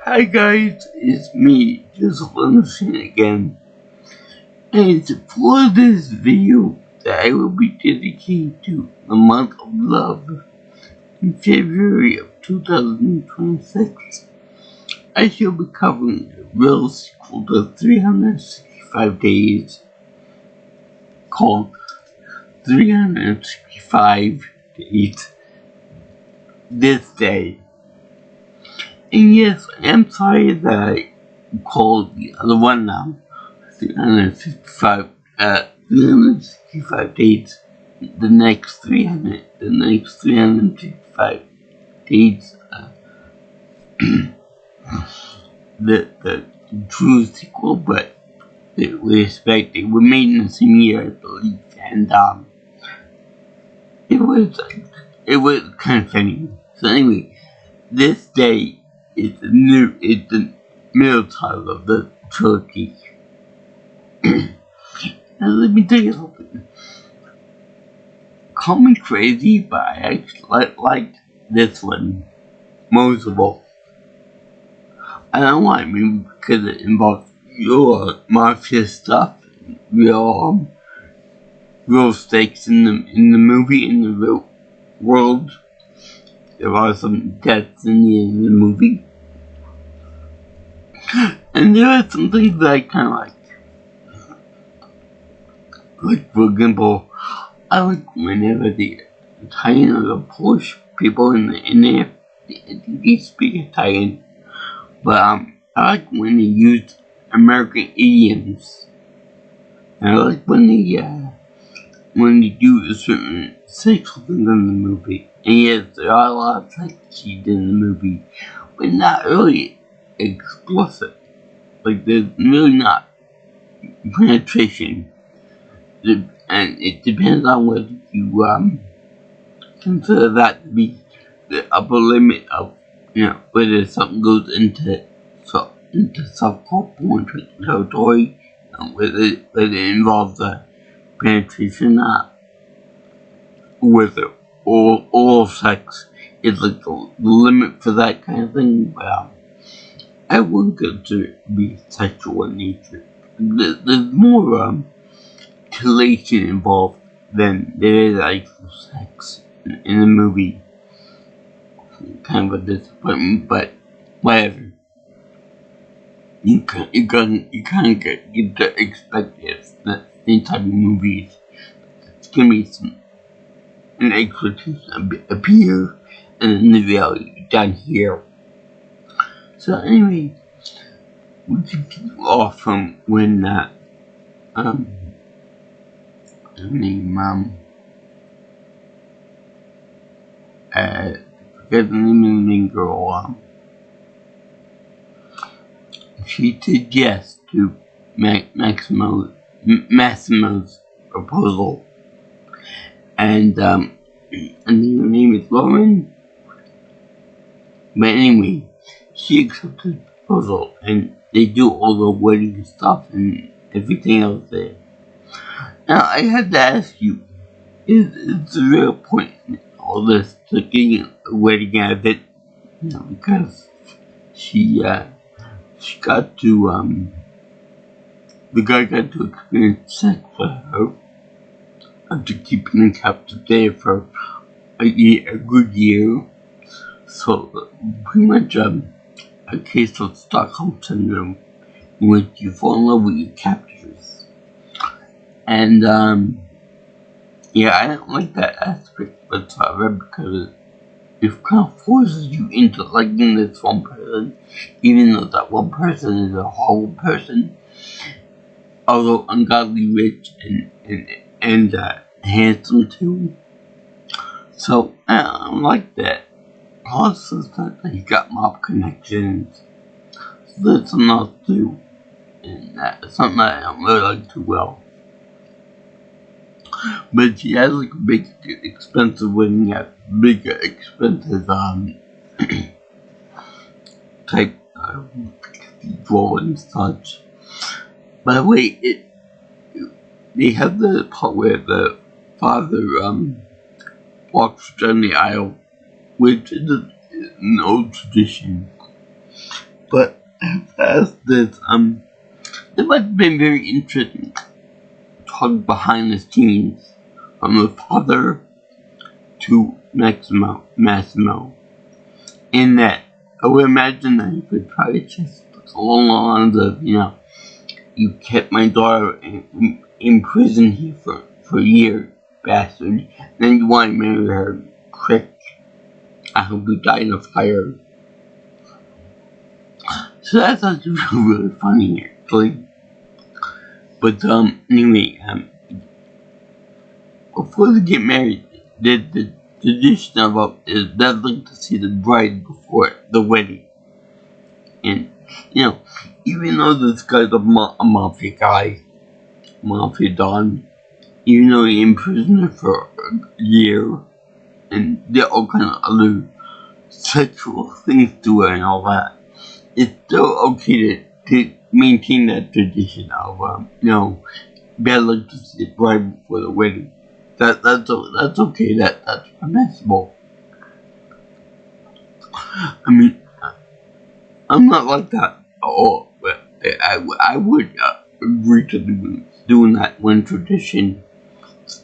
Hi guys, it's me, Joseph Anderson again, and for this video that I will be dedicating to the month of love in February of 2026, I shall be covering the real sequel to 365 Days called 365 Days This Day. And yes, I'm sorry that I called the other one now 365 days. The next 365 days. The true sequel, but we expect it were made in the same year, I believe, and it was kind of funny. So anyway, this day is the middle title of the trilogy. Now let me tell you something. Call me crazy, but I actually liked this one most of all. I don't like it because it involves real mafia stuff, real stakes in the movie, in the real world. There are some deaths in the end of the movie. And there are some things that I kind of like. Like, for example, I like whenever the Italian or the Polish people in there, they speak Italian. But I like when they use American idioms. And I like when they do a certain sexual thing in the movie. And yes, there are a lot of sex scenes in the movie, but not really explicit. Like, there's really not penetration. And it depends on whether you consider that to be the upper limit of, whether something goes into softcore porn territory, whether it involves penetration or not, whether oral sex is like the limit for that kind of thing. But I wouldn't consider it to be sexual in nature. There's more titillation involved than there is actual sex in the movie. Kind of a disappointment, but whatever. You kind of get to expect this. That in type of movies, it's gonna be an expectation up here, and then the reality down here. So anyway, we continue off from when forget the name of the main girl, she said yes to Massimo's proposal, and I think her name is Lauren. But anyway, she accepted the proposal, and they do all the wedding stuff and everything else there. Now, I had to ask you, is the real point in all this to getting a wedding out of it? Because she got to, the guy got to experience sex with her after keeping him captive there for a good year. So, pretty much a case of Stockholm Syndrome, in which you fall in love with your captors. And, I don't like that aspect whatsoever, because it kind of forces you into liking this one person, even though that one person is a horrible person, although ungodly rich and handsome too. So I don't like that. Plus the fact that he got mob connections, so that's something else too, and that's something that I don't really like too well. But she has like a big expensive wedding at big expensive type cathedral and such. By the way, they have the part where the father walks down the aisle, which is an old tradition. But as this, it must have been very interesting to talk behind the scenes from the father to Massimo, in that I would imagine that he could try to just along the lines of, you kept my daughter in prison here for years, bastard. Then you want to marry her, prick. I hope you die in a fire. So that's actually really funny, actually. But anyway, before they get married, the tradition of is definitely to see the bride before the wedding. And even though this guy's a mafia guy, mafia don, even though he imprisoned her for a year, and did all kind of other sexual things to her and all that, it's still okay to maintain that tradition of bad luck to see the bride before the wedding. That's okay. That's permissible. I mean, I'm not like that at all, but I would agree to doing that one tradition.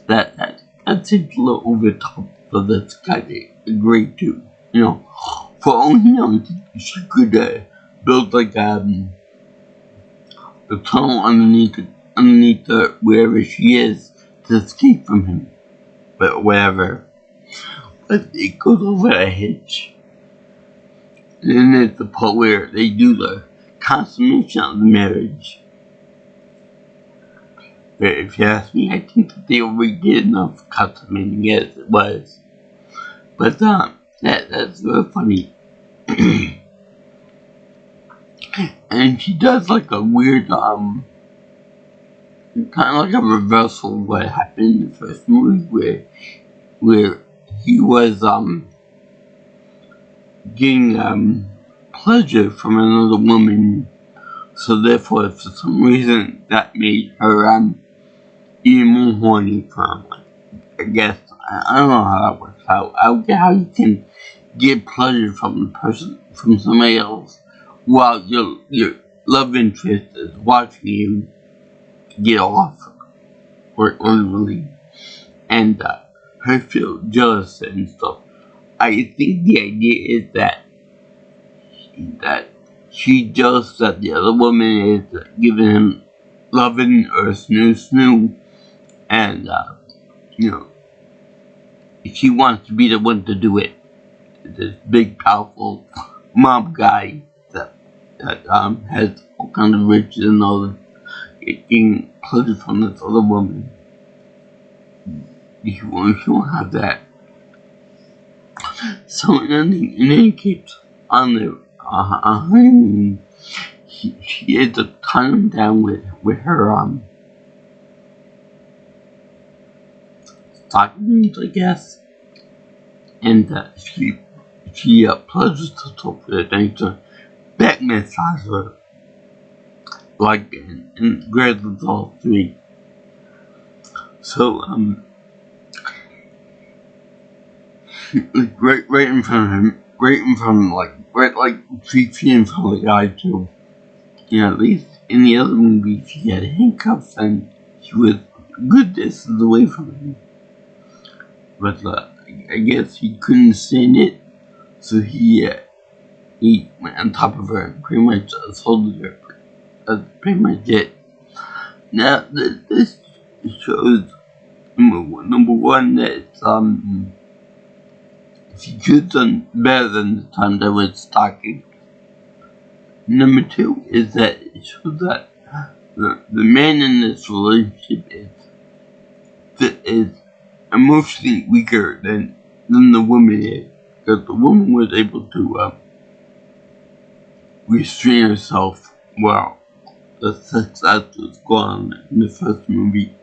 That seems a little over the top for this guy to agree to. For all she could build like the tunnel underneath wherever she is to escape from him. But whatever. But it goes over a hitch. And then there's the part where they do the consummation of the marriage. But if you ask me, I think that they already did enough consummating as it was. But that's very funny. And she does like a weird kind of like a reversal of what happened in the first movie, where he was getting pleasure from another woman, so therefore for some reason that made her even more horny for him. I guess I don't know how that works out. I don't get how you can get pleasure from somebody else while your love interest is watching you get off or literally, and her feel jealous and stuff. I think the idea is that she's jealous that the other woman is giving him loving or snoo, and she wants to be the one to do it. This big, powerful mob guy that has all kinds of riches and all that, getting pleasure from this other woman. She won't have that. So in any case, on the honeymoon, she ends up tying him down with her stockings, I guess, and she pleasures herself with it, and to back massage her, like in Grand Theft Auto 3. So right in front of him, right 3 feet in front of the guy too. At least in the other movie, she had handcuffs and she was a good distance away from him. But I guess he couldn't stand it, so he went on top of her and pretty much assaulted her. That's pretty much it. Now this shows number one that she could have done better than the time that was stalking. Number two is that it shows that the man in this relationship is emotionally weaker than the woman is, because the woman was able to restrain herself while the sex act was going on in the first movie.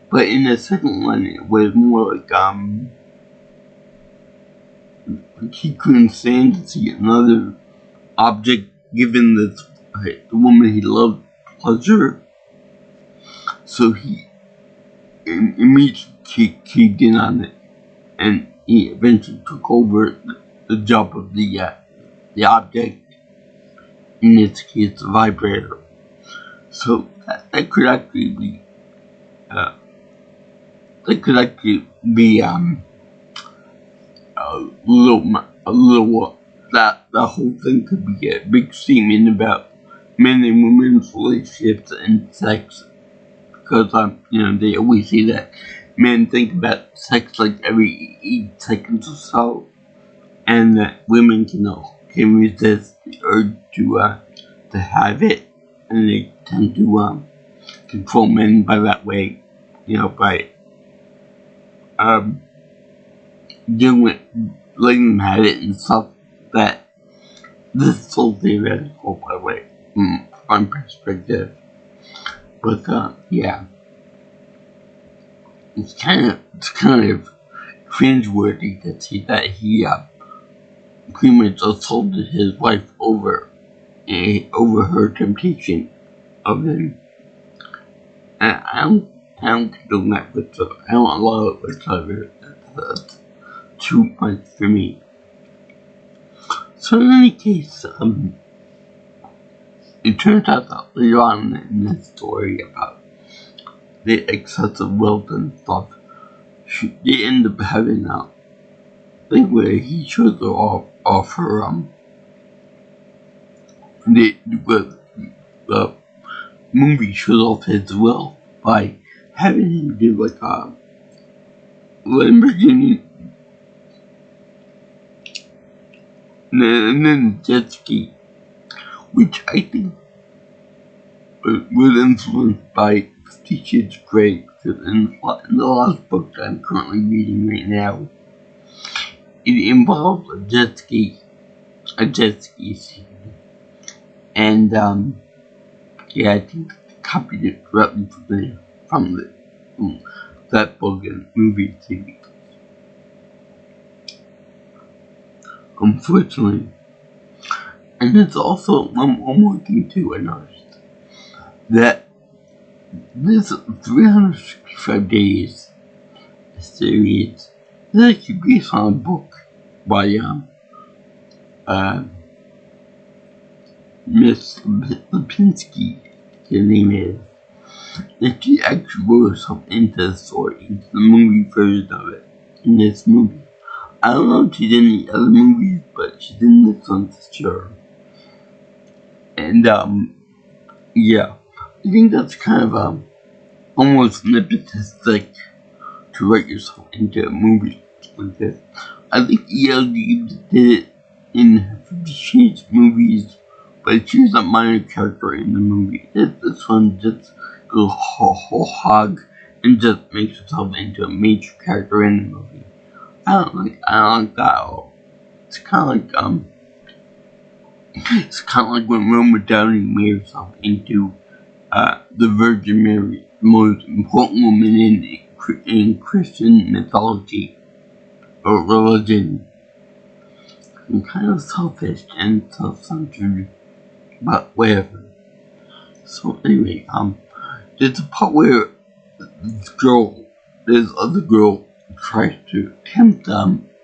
But in the second one, it was more like he couldn't stand to see another object giving the woman he loved pleasure, so he immediately keyed in on it, and he eventually took over the job of the object, in this case, a vibrator. So that could actually be, that the whole thing could be a big statement about men and women's relationships and sex, because they always say that men think about sex like every 8 seconds or so, and that women can resist the urge to have it, and they tend to control men by that way, by doing letting them have it and stuff. That this is so theoretical, by the way, from my perspective. But yeah, it's kind of cringeworthy to see that he pretty much assaulted his wife over her temptation of him. And I don't condone that whatsoever. I don't allow it whatsoever. That's too much for me. So in any case, it turns out that later on in this story about the excessive wealth and stuff, they end up having a thing where he shows her off her the movie shows off his wealth by having him do like a Lamborghini and then jet ski, which I think was influenced by 50 Shades of Grey, because in the last book that I'm currently reading right now, it involves a jet ski scene. And yeah, I think they copied it directly from that book and movie series. Unfortunately. And there's also one more thing too I noticed. That this 365 Days series is actually based on a book by Miss Lipinski, her name is. And she actually wrote herself into the story, into the movie version of it, in this movie. I don't know if she did any other movies, but she's in this one for sure. And yeah, I think that's kind of almost nepotistic to write yourself into a movie like this. I think ELD did it in 50 Shades movies, but she was a minor character in the movie. This one just goes whole hog and just makes herself into a major character in the movie. I don't like that at all. It's kind of like when Roma Downey made herself into the Virgin Mary, the most important woman in Christian mythology or religion. I'm kind of selfish and self-centered, but whatever. So anyway, there's a part where this other girl tries to tempt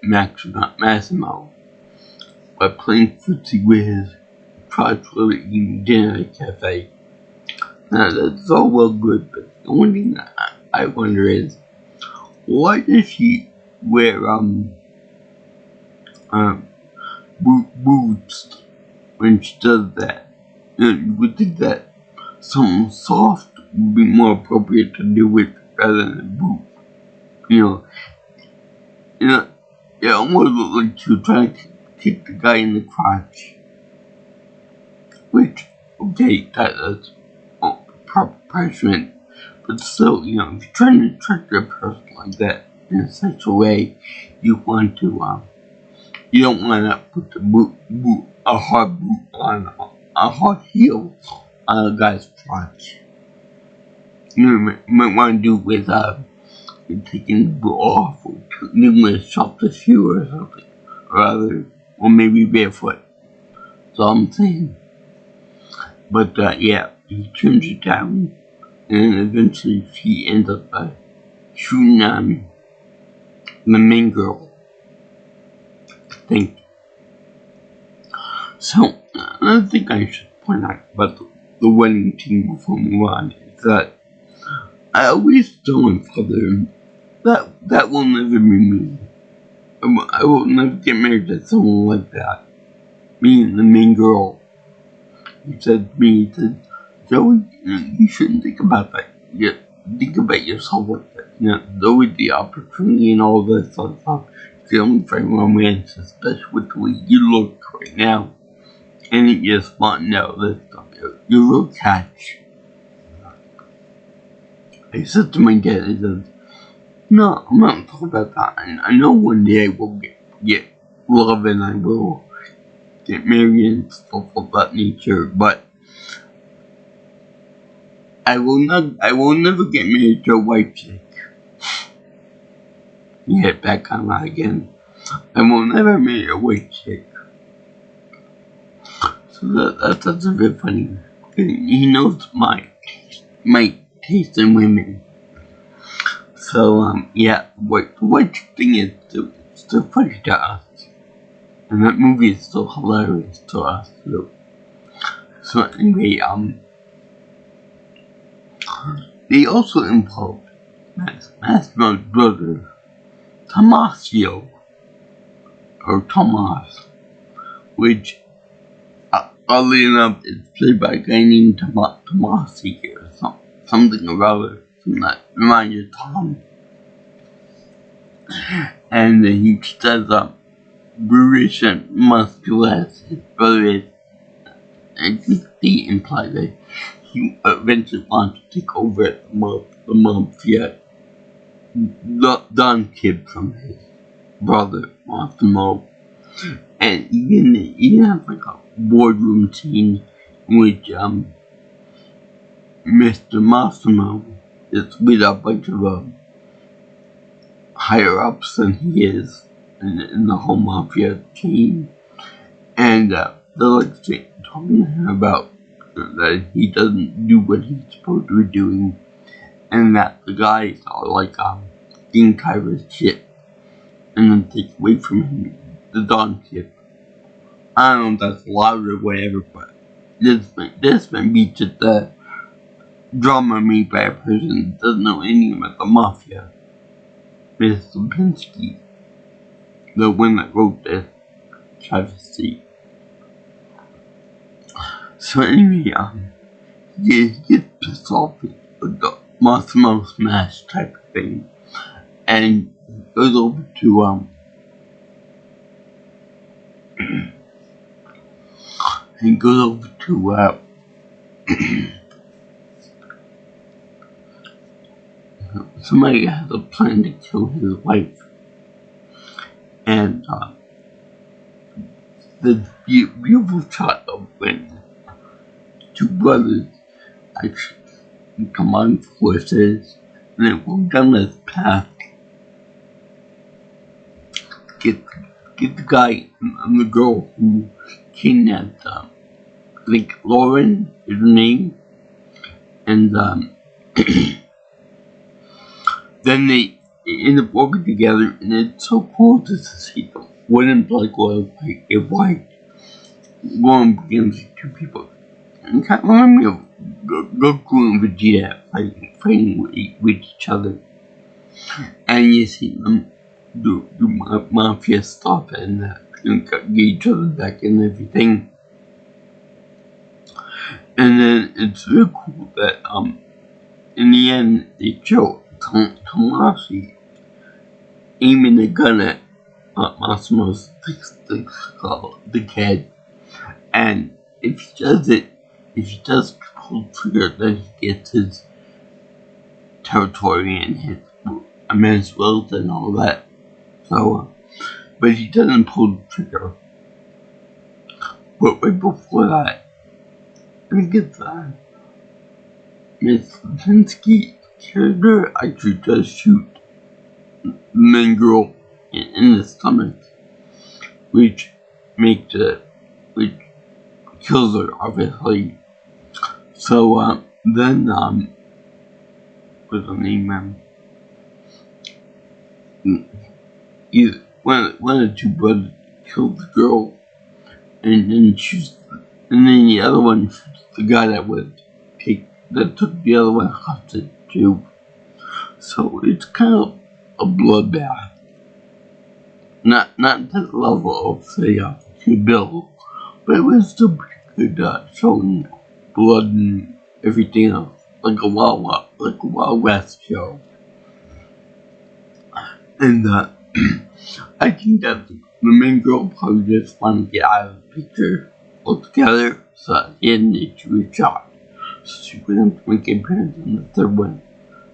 Massimo by playing footsie with his privately eating dinner at a cafe. Now that's all well good, but the one thing that I wonder is, why does she wear boots when she does that? You would think that something soft would be more appropriate to do with rather than a boot. It almost looked like she was trying to kick the guy in the crotch. Which, okay, that's proper punishment. But still, if you're trying to attract a person like that in a sexual way, you want to, you don't want to put a hard boot on a hard heel on a guy's crotch. You might want to do it with, taking the boot off, or doing with a softer shoe or something, or maybe barefoot. That's all I'm saying. But yeah, he turns it down, and eventually she ends up shooting the main girl, I think. So, another thing I should point out about the wedding team before we move on is that I always tell my father that will never be me. I will never get married to someone like that. Being the main girl. He said to me, he said, Joey, you shouldn't think about that. You think about yourself like that. Though with the opportunity and all this other stuff, it's the only frame romance, especially with the way you look right now. And you just want to know this stuff. You're real catch. I said to my dad, I said, no, I'm not talking about that. And I know one day I will get love and I will get married and stuff of that nature, but I will never get married to a white chick. You hit back on that again. I will never marry a white chick. So that's a bit funny. He knows my taste in women. So yeah, the white chick thing is still funny to us. And that movie is still hilarious to us too. So anyway, they also involved Massimo's brother, Tomasio, or Tomas, which, oddly enough, is played by a guy named Tomasi or something or other, something that reminds you of Tom. And he says, brutish and muscular as his brother is. I think they imply that he eventually wants to take over the mafia. Don Kid from his brother, Massimo. And even has like a boardroom scene in which Mr. Massimo is with a bunch of higher ups than he is in the whole mafia chain. And they're like talking to him about that he doesn't do what he's supposed to be doing, and that the guys are like getting kind of his shit, and then take away from him the Don Kid. I don't know if that's loud or whatever, but this might be just a drama made by a person that doesn't know anything about the mafia. Mr. Lipinski, the one that wrote this travesty. So anyway, he gets pissed off with the Massimo Smash type of thing, and goes over to somebody has a plan to kill his wife, and the beautiful shot of when two brothers actually come on forces and then walk down this path, get the guy and the girl who kidnapped I think Lauren is her name, and then they end up working together, and it's so cool to see them. Wouldn't like if white going against two people. And kind of remind me of Goku and Vegeta fighting with each other. And you see them do mafia stuff and get each other back and everything. And then it's really cool that in the end they show Tomasi aiming the gun at Massimo's the kid, and if he does pull the trigger, then he gets his territory and his immense wealth and all that. So, but he doesn't pull the trigger. But right before that, I think it's Miss Lipinski character actually does shoot the main girl in the stomach, which kills her, obviously. So then what's her name? One of the two brothers killed the girl and then shoots and then the other one shoots the guy that took the other one hostage too. So it's kind of a bloodbath. Not to the level of, say, Kill Bill, but it was still pretty good, showing blood and everything else, like a Wild West show. And I think that the main girl probably just wanted to get out of the picture altogether, so at the end she was shot. So she wouldn't have to make an appearance in the third one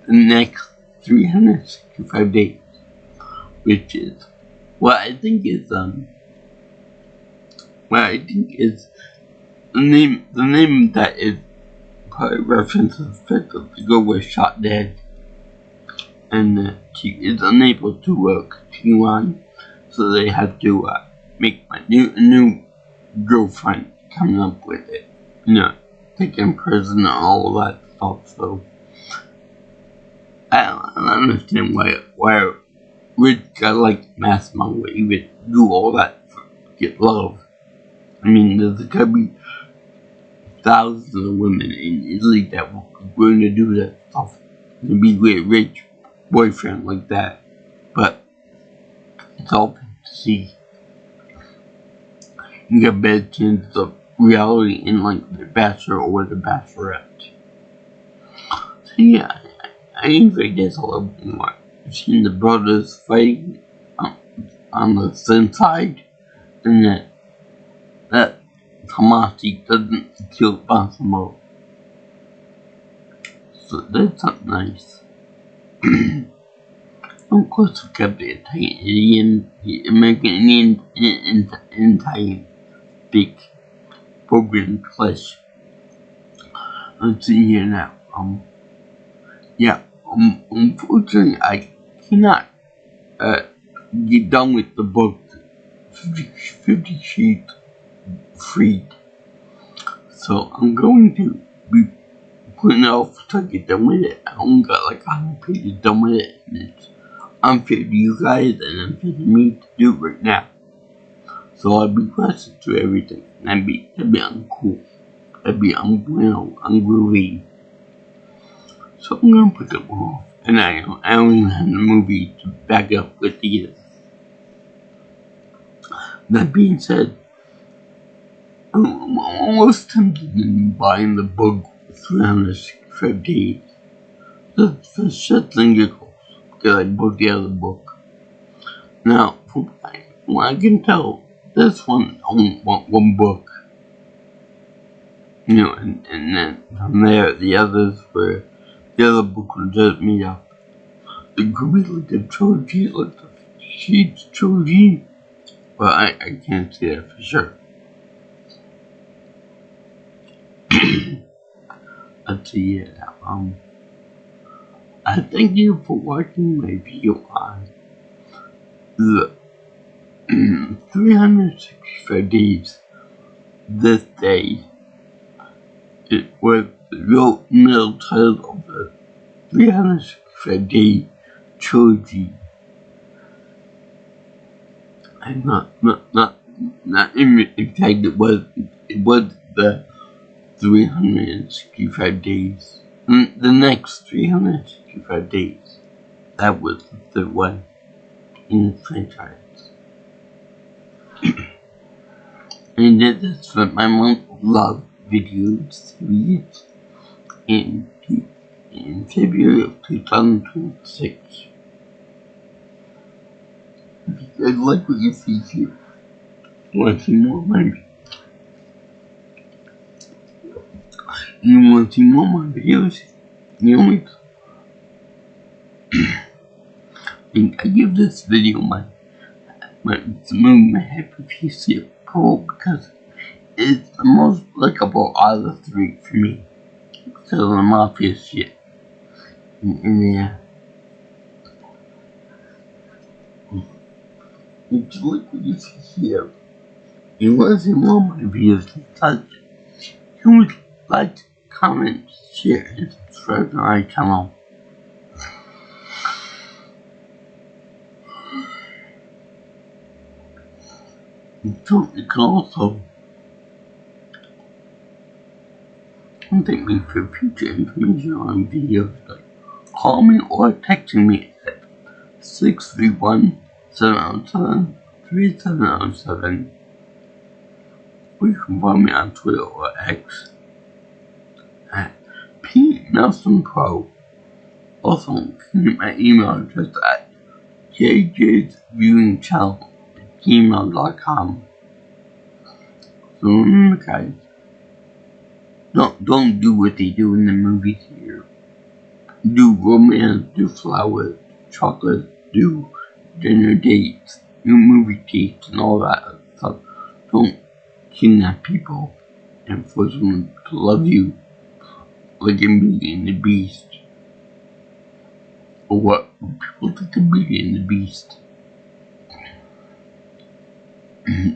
the next 365 days, which is what I think is the name that is probably reference to the fact that the girl was shot dead and that she is unable to continue on, so they have to make a new girlfriend coming up with it, taking prison and all that stuff. So I don't understand why rich guy like Massimo would even do all that to get love. I mean, there's gotta be thousands of women in Italy that were willing to do that stuff to be with a rich boyfriend like that. But it's all fantasy. You got better chances of reality in like The Bachelor or The Bachelorette. So yeah, I enjoyed this a little bit more. I've seen the brothers fighting on the same side, and that Tomasi doesn't kill Massimo. So that's not nice. Of course, we got the Italian, the American Indian, and Italian big program clash. I'm sitting here now. Unfortunately, I cannot get done with the book 50 Shades Freed. So I'm going to be putting it off to get done with it. I only got like 100 pages done with it, and it's unfair to you guys and unfair to me to do it right now. So I'd be aggressive to everything. That'd be uncool. That'd be ungroovy. So I'm gonna put them off. And I don't even have the movie to back up with either. That being said, I'm almost tempted in buying the book for 365 days. Just for shits and giggles. Because I bought the other book. Now, from what I can tell, this one only want one book. And then from there, the others were, the other book would just me up. It could be like a trilogy, like the Shades trilogy, but I can't say that for sure. Let's see, I thank you for watching my video on the 365 days this day. It was the real middle title of the 365 day trilogy. And not in fact, it was the 365 days. The next 365 days. That was the third one in the franchise. And that's for my month of love video series in February of 2026. If you guys like what you see here, want to see more of my videos, and I give this video my happy piece of pro because it's the most likable out of the three for me. So the mafia shit. And yeah. If you like what you see here, and want to see more of my videos like, comment, share, and subscribe to my channel. So you can also Contact me for future information on videos. Like call me or text me at 631-707-3707. Or you can follow me on Twitter or X at P Nelson Pro. Also, keep my email address at jjsviewingchannel@gmail.com. So remember, guys, don't do what they do in the movies here. Do romance, do flowers, chocolate, do dinner dates, do movie dates, and all that stuff. Don't kidnap people and force them to love you like in Beauty and the Beast. Or what people think of Beauty and the Beast.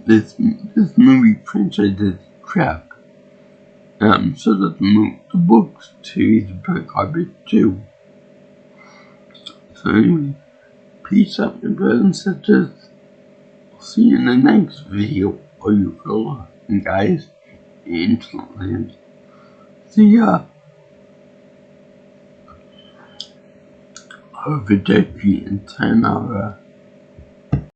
This movie franchise is crap. So that the books series are garbage too. So anyway, peace out, my brothers and sisters. I'll see you in the next video. Or you girl and guys in Interland. See ya. Arrivederci and sayonara.